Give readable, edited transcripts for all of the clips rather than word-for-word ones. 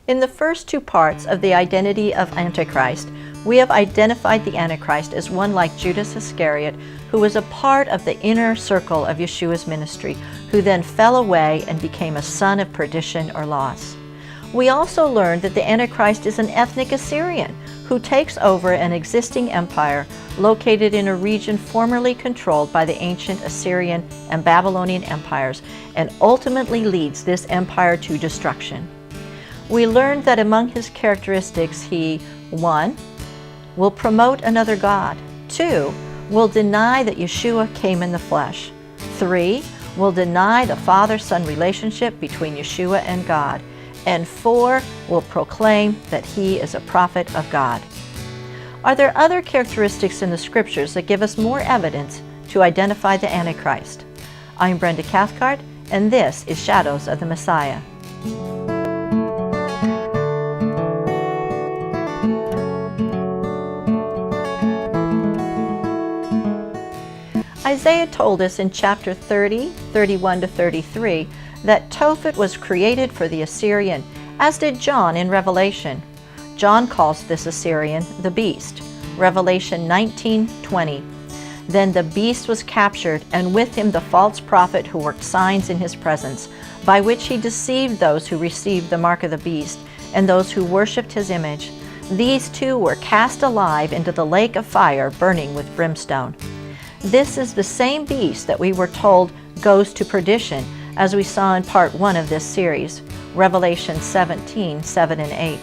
In the first two parts of the identity of Antichrist, we have identified the Antichrist as one like Judas Iscariot, who was a part of the inner circle of Yeshua's ministry, who then fell away and became a son of perdition or loss. We also learned that the Antichrist is an ethnic Assyrian who takes over an existing empire located in a region formerly controlled by the ancient Assyrian and Babylonian empires and ultimately leads this empire to destruction. We learned that among his characteristics he, 1. will promote another god, 2. will deny that Yeshua came in the flesh, 3. will deny the father-son relationship between Yeshua and God, and 4. will proclaim that he is a prophet of God. Are there other characteristics in the scriptures that give us more evidence to identify the Antichrist? I'm Brenda Cathcart, and this is Shadows of the Messiah. Isaiah told us in chapter 30, 31 to 33, that Tophet was created for the Assyrian, as did John in Revelation. John calls this Assyrian the beast, Revelation 19:20. Then the beast was captured, and with him the false prophet who worked signs in his presence, by which he deceived those who received the mark of the beast, and those who worshipped his image. These two were cast alive into the lake of fire, burning with brimstone. This is the same beast that we were told goes to perdition, as we saw in part 1 of this series, Revelation 17:7 and 8.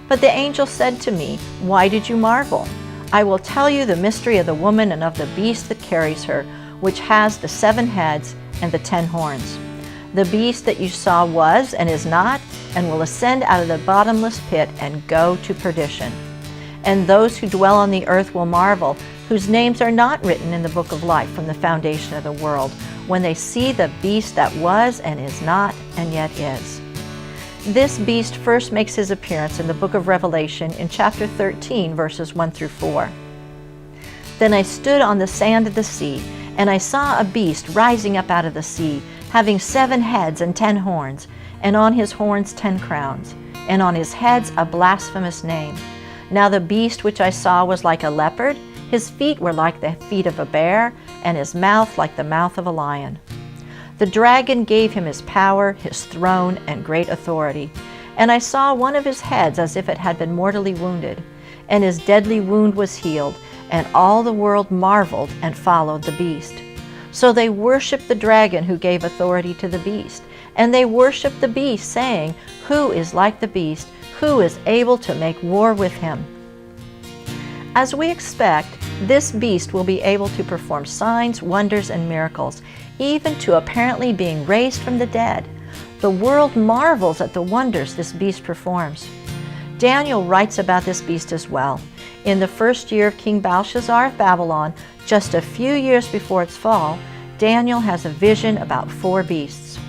But the angel said to me, "Why did you marvel? I will tell you the mystery of the woman and of the beast that carries her, which has the 7 heads and the 10 horns. The beast that you saw was and is not, and will ascend out of the bottomless pit and go to perdition. And those who dwell on the earth will marvel, whose names are not written in the book of life from the foundation of the world, when they see the beast that was and is not and yet is." This beast first makes his appearance in the book of Revelation in chapter 13, verses 1 through 4. "Then I stood on the sand of the sea, and I saw a beast rising up out of the sea, having 7 heads and 10 horns, and on his horns 10 crowns, and on his heads a blasphemous name. Now the beast which I saw was like a leopard, his feet were like the feet of a bear, and his mouth like the mouth of a lion. The dragon gave him his power, his throne, and great authority. And I saw one of his heads as if it had been mortally wounded, and his deadly wound was healed, and all the world marveled and followed the beast. So they worshipped the dragon who gave authority to the beast, and they worshipped the beast, saying, 'Who is like the beast? Who is able to make war with him?' As we expect, this beast will be able to perform signs, wonders, and miracles, even to apparently being raised from the dead. The world marvels at the wonders this beast performs. Daniel writes about this beast as well. In the first year of King Belshazzar of Babylon, just a few years before its fall, Daniel has a vision about 4 beasts.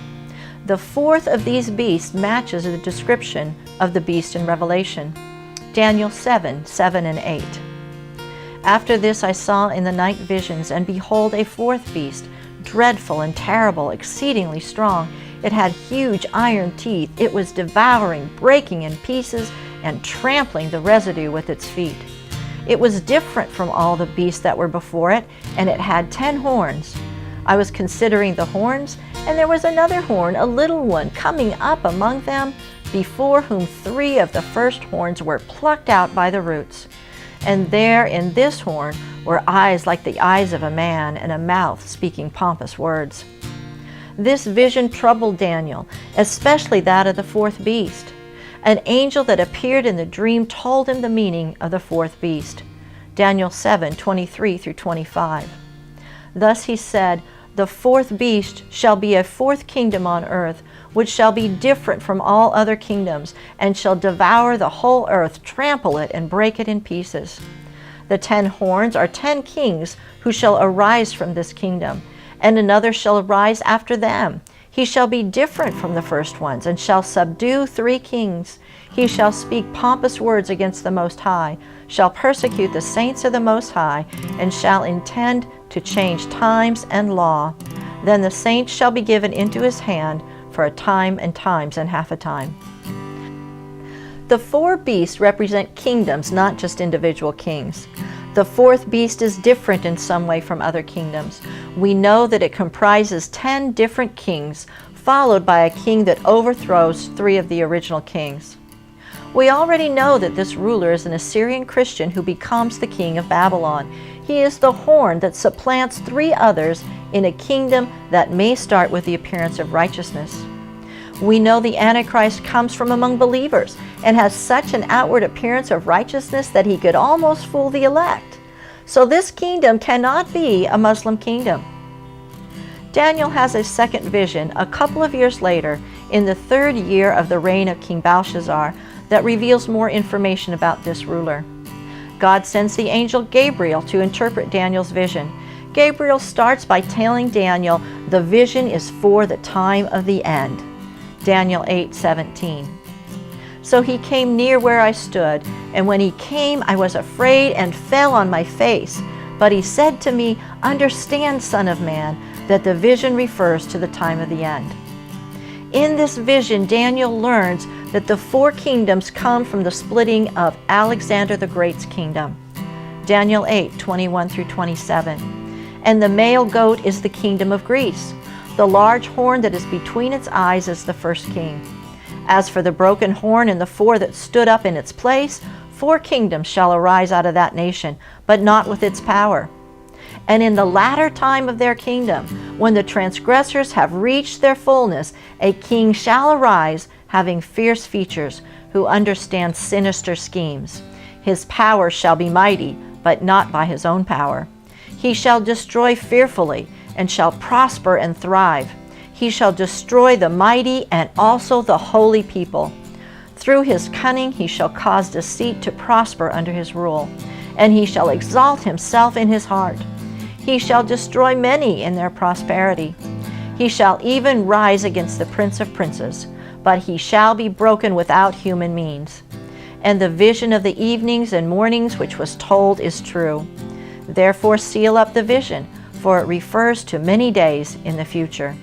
The 4th of these beasts matches the description of the beast in Revelation, Daniel 7:7 and 8. After this I saw in the night visions, and behold, a 4th beast, dreadful and terrible, exceedingly strong. It had huge iron teeth. It was devouring, breaking in pieces, and trampling the residue with its feet. It was different from all the beasts that were before it, and it had 10 horns. I was considering the horns, and there was another horn, a little one, coming up among them, before whom 3 of the first horns were plucked out by the roots. And there in this horn were eyes like the eyes of a man, and a mouth speaking pompous words. This vision troubled Daniel, especially that of the 4th beast. An angel that appeared in the dream told him the meaning of the 4th beast. Daniel 7:23 through 25. Thus he said, "The 4th beast shall be a 4th kingdom on earth, which shall be different from all other kingdoms, and shall devour the whole earth, trample it, and break it in pieces. The 10 horns are 10 kings who shall arise from this kingdom, and another shall arise after them. He shall be different from the first ones, and shall subdue 3 kings. He shall speak pompous words against the Most High, shall persecute the saints of the Most High, and shall intend to change times and law. Then the saints shall be given into his hand for a time and times and half a time." The four beasts represent kingdoms, not just individual kings. The fourth beast is different in some way from other kingdoms. We know that it comprises 10 different kings, followed by a king that overthrows 3 of the original kings. We already know that this ruler is an Assyrian Christian who becomes the king of Babylon. He is the horn that supplants 3 others in a kingdom that may start with the appearance of righteousness. We know the Antichrist comes from among believers and has such an outward appearance of righteousness that he could almost fool the elect. So this kingdom cannot be a Muslim kingdom. Daniel has a second vision a couple of years later in the 3rd year of the reign of King Belshazzar that reveals more information about this ruler. God sends the angel Gabriel to interpret Daniel's vision. Gabriel starts by telling Daniel the vision is for the time of the end. Daniel 8:17. So he came near where I stood, and when he came, I was afraid and fell on my face. But he said to me, "Understand, Son of Man, that the vision refers to the time of the end." In this vision, Daniel learns that the 4 kingdoms come from the splitting of Alexander the Great's kingdom. Daniel 8:21-27. And the male goat is the kingdom of Greece. The large horn that is between its eyes is the first king. As for the broken horn and the 4 that stood up in its place, 4 kingdoms shall arise out of that nation, but not with its power. And in the latter time of their kingdom, when the transgressors have reached their fullness, a king shall arise, having fierce features, who understands sinister schemes. His power shall be mighty, but not by his own power. He shall destroy fearfully, and shall prosper and thrive. He shall destroy the mighty and also the holy people. Through his cunning he shall cause deceit to prosper under his rule, and he shall exalt himself in his heart. He shall destroy many in their prosperity. He shall even rise against the Prince of Princes, but he shall be broken without human means. And the vision of the evenings and mornings which was told is true. Therefore seal up the vision, for it refers to many days in the future.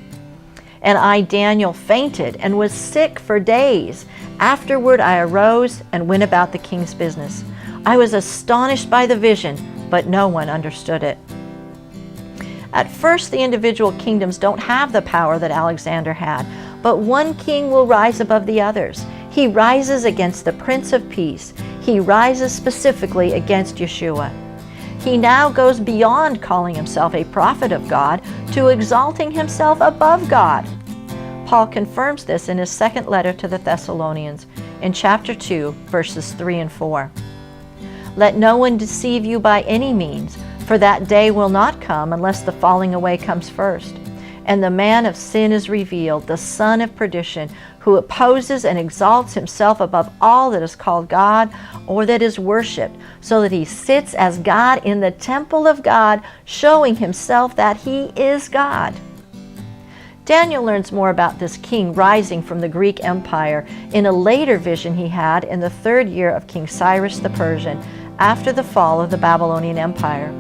And I, Daniel, fainted and was sick for days. Afterward I arose and went about the king's business. I was astonished by the vision, but no one understood it. At first, the individual kingdoms don't have the power that Alexander had, but one king will rise above the others. He rises against the Prince of Peace. He rises specifically against Yeshua. He now goes beyond calling himself a prophet of God to exalting himself above God. Paul confirms this in his second letter to the Thessalonians in chapter 2, verses 3 and 4. Let no one deceive you by any means, for that day will not come unless the falling away comes first. And the man of sin is revealed, the son of perdition, who opposes and exalts himself above all that is called God or that is worshipped, so that he sits as God in the temple of God, showing himself that he is God. Daniel learns more about this king rising from the Greek Empire in a later vision he had in the 3rd year of King Cyrus the Persian, after the fall of the Babylonian Empire.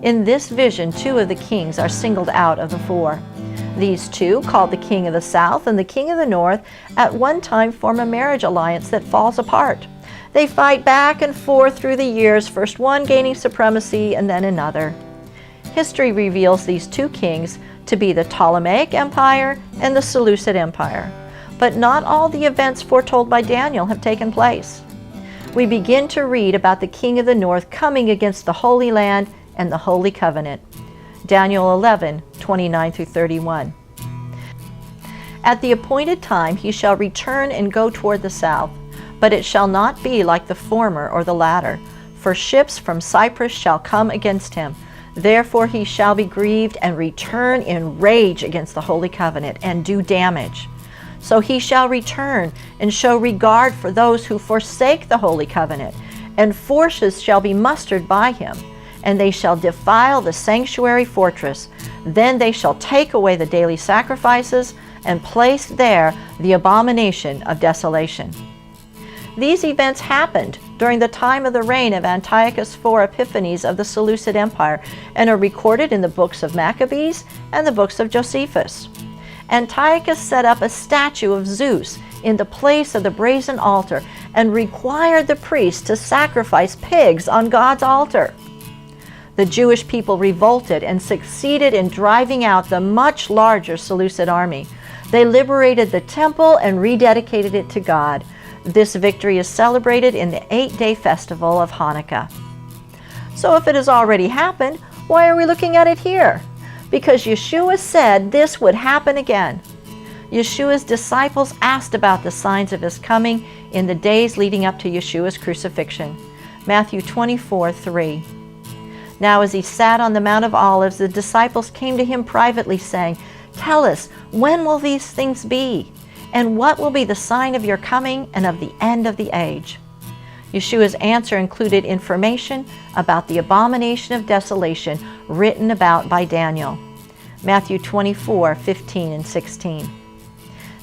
In this vision, 2 of the kings are singled out of the 4. These 2, called the king of the south and the king of the north, at one time form a marriage alliance that falls apart. They fight back and forth through the years, first one gaining supremacy and then another. History reveals these 2 kings to be the Ptolemaic Empire and the Seleucid Empire. But not all the events foretold by Daniel have taken place. We begin to read about the king of the north coming against the Holy Land and the Holy Covenant. Daniel 11:29-31. At the appointed time he shall return and go toward the south, but it shall not be like the former or the latter, for ships from Cyprus shall come against him. Therefore he shall be grieved and return in rage against the Holy Covenant and do damage. So he shall return and show regard for those who forsake the Holy Covenant, and forces shall be mustered by him, and they shall defile the sanctuary fortress. Then they shall take away the daily sacrifices and place there the abomination of desolation. These events happened during the time of the reign of Antiochus IV Epiphanes of the Seleucid Empire and are recorded in the books of Maccabees and the books of Josephus. Antiochus set up a statue of Zeus in the place of the brazen altar and required the priests to sacrifice pigs on God's altar. The Jewish people revolted and succeeded in driving out the much larger Seleucid army. They liberated the temple and rededicated it to God. This victory is celebrated in the 8-day festival of Hanukkah. So if it has already happened, why are we looking at it here? Because Yeshua said this would happen again. Yeshua's disciples asked about the signs of his coming in the days leading up to Yeshua's crucifixion. Matthew 24:3. Now as he sat on the Mount of Olives, the disciples came to him privately, saying, "Tell us, when will these things be? And what will be the sign of your coming and of the end of the age?" Yeshua's answer included information about the abomination of desolation written about by Daniel. Matthew 24:15 and 16.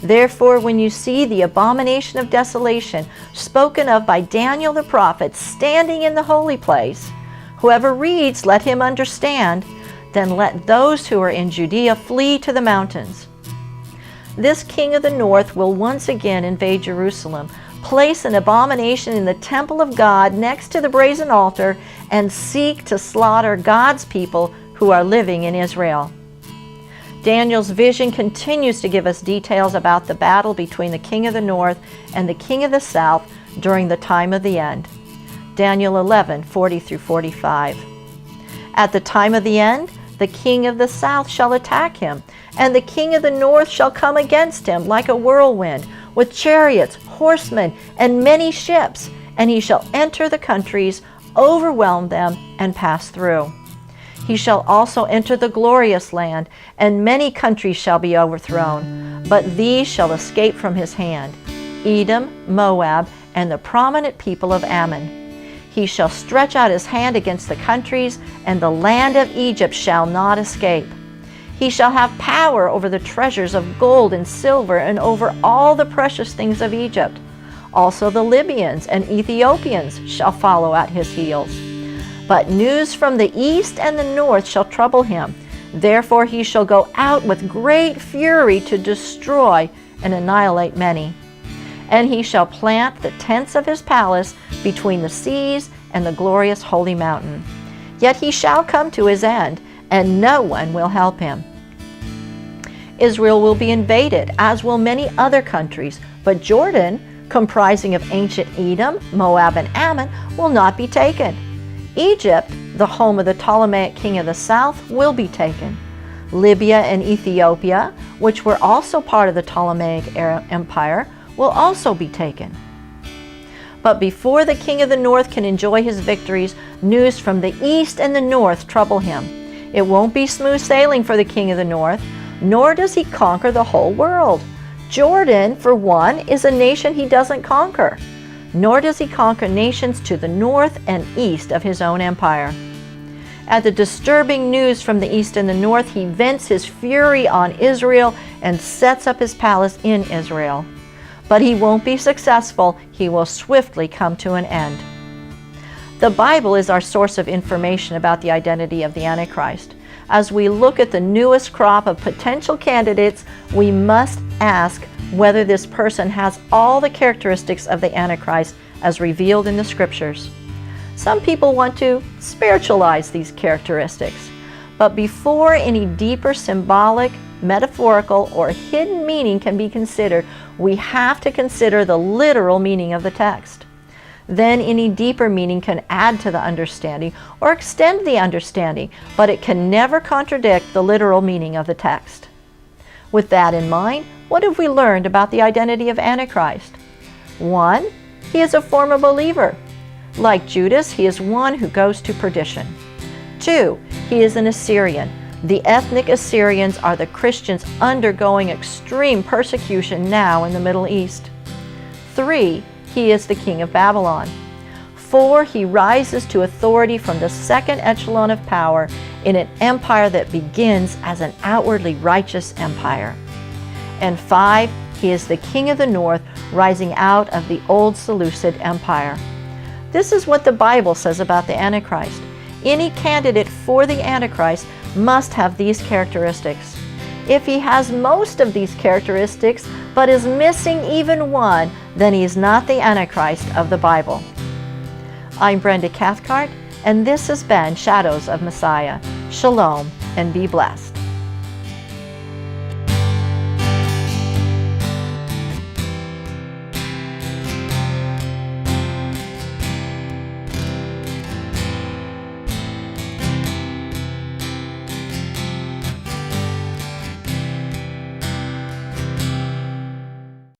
Therefore, when you see the abomination of desolation spoken of by Daniel the prophet standing in the holy place, whoever reads, let him understand. Then let those who are in Judea flee to the mountains. This king of the north will once again invade Jerusalem, place an abomination in the temple of God next to the brazen altar, and seek to slaughter God's people who are living in Israel. Daniel's vision continues to give us details about the battle between the king of the north and the king of the south during the time of the end. Daniel 11:40-45. At the time of the end, the king of the south shall attack him, and the king of the north shall come against him like a whirlwind, with chariots, horsemen, and many ships, and he shall enter the countries, overwhelm them, and pass through. He shall also enter the glorious land, and many countries shall be overthrown, but these shall escape from his hand: Edom, Moab, and the prominent people of Ammon. He shall stretch out his hand against the countries, and the land of Egypt shall not escape. He shall have power over the treasures of gold and silver, and over all the precious things of Egypt. Also the Libyans and Ethiopians shall follow at his heels. But news from the east and the north shall trouble him. Therefore he shall go out with great fury to destroy and annihilate many. And he shall plant the tents of his palace between the seas and the glorious holy mountain. Yet he shall come to his end, and no one will help him. Israel will be invaded, as will many other countries, but Jordan, comprising of ancient Edom, Moab, and Ammon, will not be taken. Egypt, the home of the Ptolemaic king of the south, will be taken. Libya and Ethiopia, which were also part of the Ptolemaic Empire, will also be taken. But before the king of the north can enjoy his victories, news from the east and the north trouble him. It won't be smooth sailing for the king of the north, nor does he conquer the whole world. Jordan, for one, is a nation he doesn't conquer, nor does he conquer nations to the north and east of his own empire. At the disturbing news from the east and the north, he vents his fury on Israel and sets up his palace in Israel. But he won't be successful. He will swiftly come to an end. The Bible is our source of information about the identity of the Antichrist. As we look at the newest crop of potential candidates, we must ask whether this person has all the characteristics of the Antichrist as revealed in the Scriptures. Some people want to spiritualize these characteristics, but before any deeper symbolic, metaphorical, or hidden meaning can be considered, we have to consider the literal meaning of the text. Then any deeper meaning can add to the understanding or extend the understanding, but it can never contradict the literal meaning of the text. With that in mind, what have we learned about the identity of Antichrist? 1. He is a former believer. Like Judas, he is one who goes to perdition. 2. He is an Assyrian. The ethnic Assyrians are the Christians undergoing extreme persecution now in the Middle East. 3. He is the king of Babylon. 4. He rises to authority from the second echelon of power in an empire that begins as an outwardly righteous empire. And 5. He is the king of the north, rising out of the old Seleucid Empire. This is what the Bible says about the Antichrist. Any candidate for the Antichrist must have these characteristics. If he has most of these characteristics but is missing even one, then he is not the Antichrist of the Bible. I'm Brenda Cathcart, and this has been Shadows of Messiah. Shalom, and be blessed.